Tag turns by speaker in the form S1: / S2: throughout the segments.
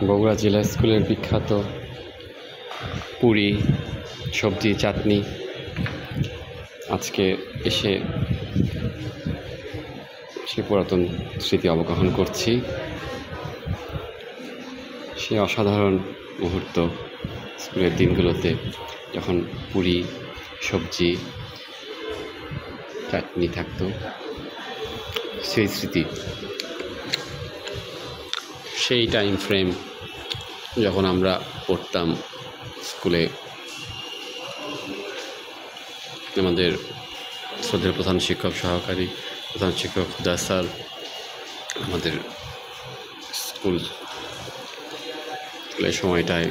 S1: বগুড়া জেলা স্কুলের বিখ্যাত পুরি, সবজি, চাটনি আজকে এসে সে পুরাতন স্মৃতি অবগাহন করছি। সে অসাধারণ মুহূর্ত স্কুলের দিনগুলোতে যখন পুরি, সবজি, চাটনি থাকতো, সেই স্মৃতি, সেই টাইম ফ্রেম যখন আমরা পড়তাম স্কুলে। আমাদের শ্রদ্ধেয় প্রধান শিক্ষক, সহকারী প্রধান শিক্ষক হুদা স্যার আমাদের স্কুলের সময়টায়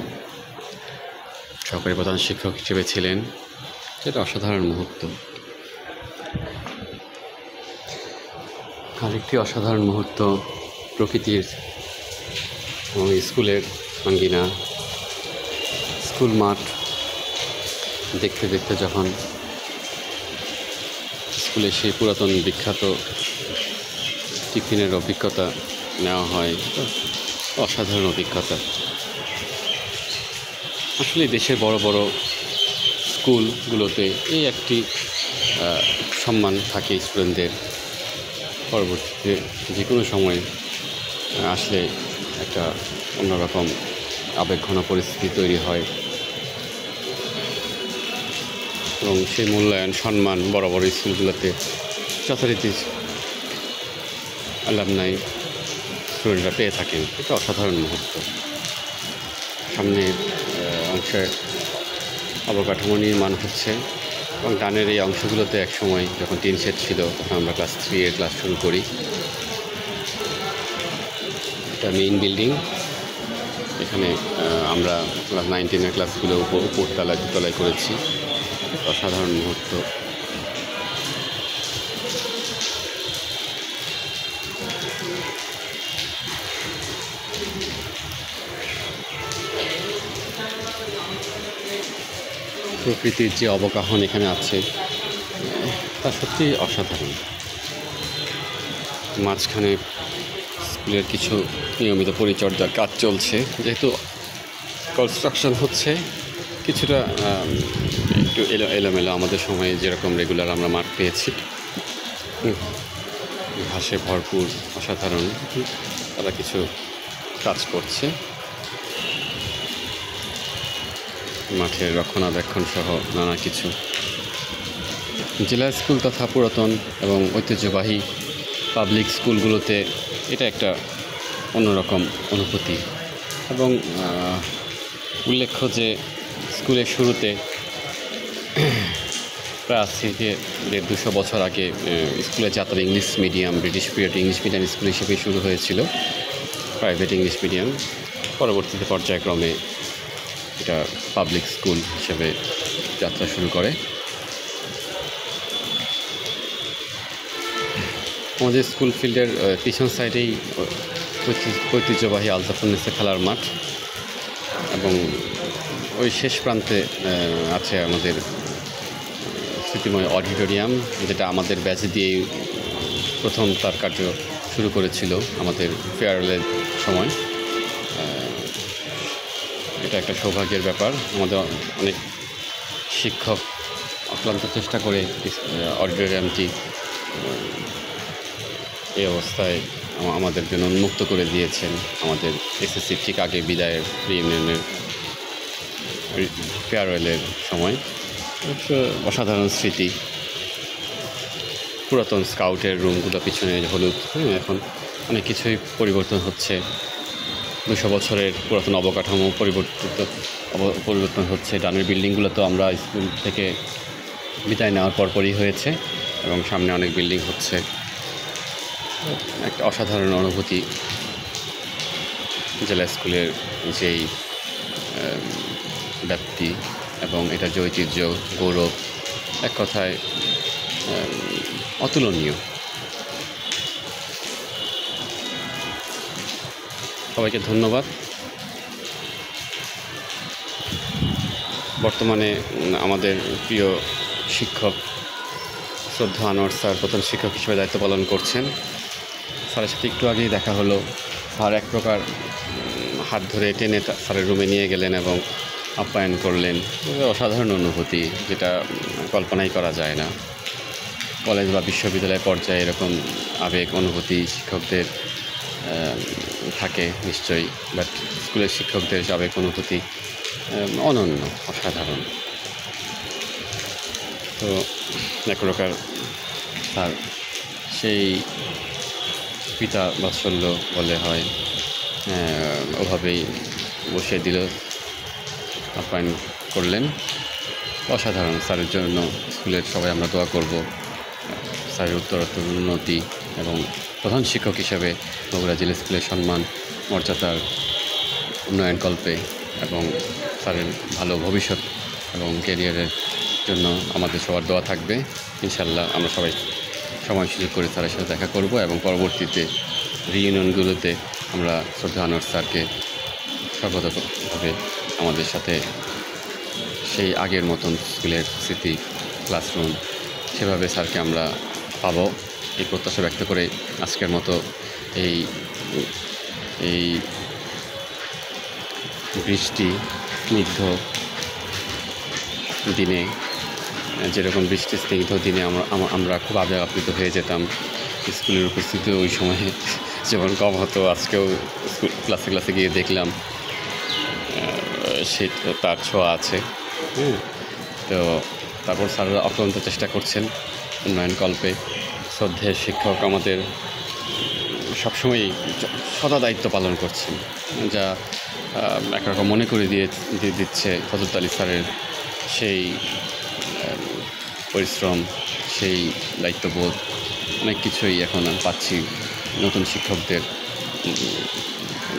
S1: সহকারী প্রধান শিক্ষক হিসেবে ছিলেন। এটা অসাধারণ মুহূর্ত। আরেকটি অসাধারণ মুহূর্ত প্রকৃতির এবং স্কুলের আঙ্গিনা, স্কুল মাঠ দেখতে দেখতে যখন স্কুলে সেই পুরাতন বিখ্যাত টিফিনের অভিজ্ঞতা নেওয়া হয়, অসাধারণ অভিজ্ঞতা। আসলে দেশের বড় বড় স্কুলগুলোতে এই একটি সম্মান থাকে স্টুডেন্টদের, পরবর্তীতে যে কোনো সময় আসলে একটা অন্যরকম আবেগঘন পরিস্থিতি তৈরি হয় এবং সেই মূল্যায়ন, সম্মান বড় বড় স্কুলগুলোতে যথারীতি অ্যালামনাই স্টুডেন্টরা পেয়ে থাকেন। এটা অসাধারণ মুহূর্ত। সামনে অংশে অবকাঠামো নির্মাণ হচ্ছে এবং ডানের এই অংশগুলোতে একসময় যখন টিন শেড ছিল তখন আমরা ক্লাস 3 এর ক্লাস শুরু করি। এটা মেইন বিল্ডিং। এখানে আমরা ক্লাস 9, 10 এর ক্লাসগুলো উপরতলায়, দুতলায় করেছি। অসাধারণ মুহূর্ত। প্রকৃতির যে অবগাহন এখানে আছে তা সত্যি অসাধারণ। মাঝখানে স্কুলের কিছু নিয়মিত পরিচর্যার কাজ চলছে, যেহেতু কনস্ট্রাকশন হচ্ছে, কিছুটা একটু এলোমেলো। আমাদের সময়ে যেরকম রেগুলার আমরা মাঠ পেয়েছি, ঘাসে ভরপুর, অসাধারণ। তারা কিছু কাজ করছে, মাঠের রক্ষণাবেক্ষণ সহ নানা কিছু। জেলা স্কুল তথা পুরাতন এবং ঐতিহ্যবাহী পাবলিক স্কুলগুলোতে এটা একটা অন্যরকম অনুভূতি। এবং উল্লেখ্য যে স্কুলের শুরুতে প্রায় আজ থেকে 150-200 বছর আগে স্কুলের যাত্রা English medium, British period English medium school হিসেবে শুরু হয়েছিল, প্রাইভেট ইংলিশ মিডিয়াম। পরবর্তীতে পর্যায়ক্রমে এটা পাবলিক স্কুল হিসেবে যাত্রা শুরু করে। আমাদের স্কুল ফিল্ডের পিছন সাইডেই ঐতিহ্যবাহী আলতাফুন্নেসা খেলার মাঠ এবং ওই শেষ প্রান্তে আছে আমাদের স্মৃতিময় অডিটোরিয়াম, যেটা আমাদের ব্যাচ দিয়েই প্রথম তার কার্য শুরু করেছিল আমাদের ফেয়ারওয়েলের সময়। এটা একটা সৌভাগ্যের ব্যাপার। আমাদের অনেক শিক্ষক অক্লান্ত চেষ্টা করে অডিটোরিয়ামটি এই অবস্থায় আমাদের জন্য উন্মুক্ত করে দিয়েছেন। আমাদের এসএসসি ঠিক আগে বিদায়ের রিইউনিয়নের ফেয়ারওয়েলের সময় অসাধারণ স্মৃতি। পুরাতন স্কাউটের রুমগুলো পিছনে হলুদ, এখন অনেক কিছুই পরিবর্তন হচ্ছে। 200 বছরের পুরাতন অবকাঠামো পরিবর্তন হচ্ছে। ডানের বিল্ডিংগুলো তো আমরা স্কুল থেকে বিদায় নেওয়ার পরপরই হয়েছে এবং সামনে অনেক বিল্ডিং হচ্ছে। একটা অসাধারণ অনুভূতি। জেলা স্কুলের যেই ব্যাপ্তি এবং এটা যে ঐতিহ্য, গৌরব, এক কথায় অতুলনীয়। সবাইকে ধন্যবাদ। বর্তমানে আমাদের প্রিয় শিক্ষক শ্রদ্ধা আনোয়ার স্যার প্রধান শিক্ষক হিসেবে দায়িত্ব পালন করছেন। স্যারের সাথে একটু আগেই দেখা হলো। স্যার এক প্রকার হাত ধরে টেনে স্যারের রুমে নিয়ে গেলেন এবং আপ্যায়ন করলেন। অসাধারণ অনুভূতি, যেটা কল্পনাই করা যায় না। কলেজ বা বিশ্ববিদ্যালয় পর্যায়ে এরকম আবেগ অনুভূতি শিক্ষকদের থাকে নিশ্চয়ই, বাট স্কুলের শিক্ষকদের আবেগ অনুভূতি অনন্য, অসাধারণ। তো এক প্রকার স্যার সেই পিতা বাৎসল্য বলে হয়, ওভাবেই বসিয়ে দিল, আপ্যায়ন করলেন। অসাধারণ। স্যারের জন্য স্কুলের সবাই আমরা দোয়া করব, স্যারের উত্তরোত্তর উন্নতি এবং প্রধান শিক্ষক হিসেবে বগুড়া জিলা স্কুলের সম্মান মর্যাদার উন্নয়নকল্পে এবং স্যারের ভালো ভবিষ্যৎ এবং ক্যারিয়ারের জন্য আমাদের সবার দোয়া থাকবে। ইনশাল্লাহ আমরা সবাই সময় সুযোগ করে স্যারের সাথে দেখা করব এবং পরবর্তীতে রিইউনিয়নগুলোতে আমরা শ্রদ্ধা আনোয়ার স্যারকে সর্বতভাবে আমাদের সাথে সেই আগের মতন স্কুলের স্মৃতি, ক্লাসরুম, সেভাবে স্যারকে আমরা পাবো এই প্রত্যাশা ব্যক্ত করে আজকের মতো এই বৃষ্টি স্নিগ্ধ দিনে, যেরকম বৃষ্টি স্নিগ্ধ দিনে আমরা খুব আবেগ আপ্লুত হয়ে যেতাম, স্কুলের উপস্থিতি ওই সময়ে যেমন কম হতো, আজকেও ক্লাসে গিয়ে দেখলাম সে তার ছোঁয়া আছে। তো তারপর স্যাররা অক্লান্ত চেষ্টা করছেন উন্নয়নকল্পে। শ্রদ্ধেয় শিক্ষক আমাদের সবসময়ই সদা দায়িত্ব পালন করছেন, যা একরকম মনে করে দিয়ে দিচ্ছে ফজলুল আলী স্যারের সেই পরিশ্রম, সেই দায়িত্ববোধ, অনেক কিছুই এখন পাচ্ছি নতুন শিক্ষকদের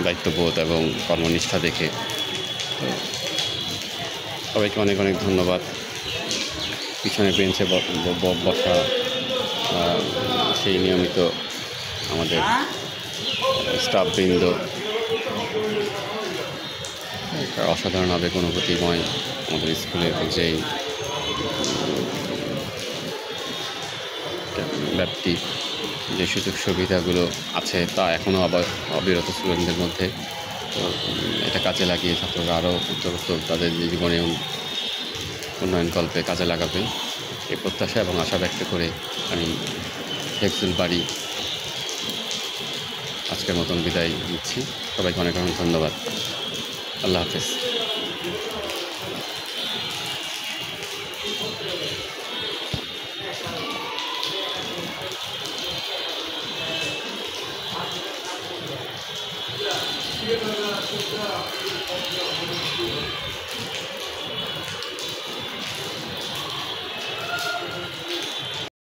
S1: দায়িত্ববোধ এবং কর্মনিষ্ঠা দেখে। তো সবাইকে অনেক অনেক ধন্যবাদ। পিছনে বেঞ্চে বসা সেই নিয়মিত আমাদের স্টাফবৃন্দ, একটা অসাধারণ আবেগ অনুভূতিময় আমাদের স্কুলের যেই ব্যাপ্তি, যে সুযোগ সুবিধাগুলো আছে তা এখনও আবার অবিরত স্টুডেন্টদের মধ্যে। তো এটা কাজে লাগিয়ে ছাত্ররা আরও উত্তরোত্তর তাদের জীবনে উন্নয়নকল্পে কাজে লাগাবে এই প্রত্যাশা এবং আশা ব্যক্ত করে আমি হেফজুল বারী আজকের মতন বিদায় নিচ্ছি। সবাইকে অনেক অনেক ধন্যবাদ। আল্লাহ হাফেজ।
S2: Yeah.